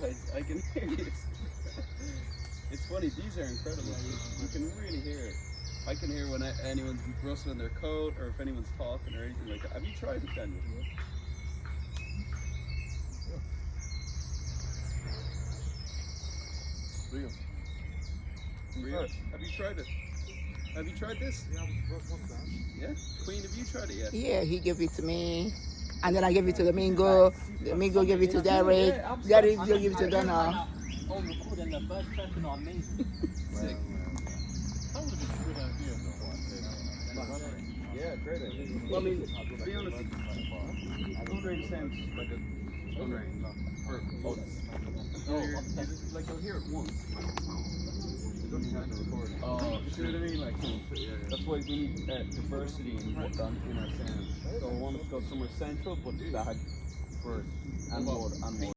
guys, I can hear you. It's funny, these are incredible. You can really hear it. I can hear when anyone's rustling their coat or if anyone's talking or anything like that. Have you tried it, Daniel? Real. Real? Have you tried it? Have you tried this? Yeah, I was the first one to ask. Yeah? Queen, have you tried it yet? Yeah, he gave it to me. And then I gave it to Domingo. Domingo gave it to Derek. Derek gave it to Donna. Oh, recording the first track and amazing. Sick. That would have been a good idea, though. Yeah, great idea. Well, I mean, to be honest, Unrain sounds like a Unrain for us. Like you'll hear it once. You don't even have to record it. Oh, see what I mean? Like, that's why we need diversity in our sound. So I want it to go somewhere central, but lag first and more and more.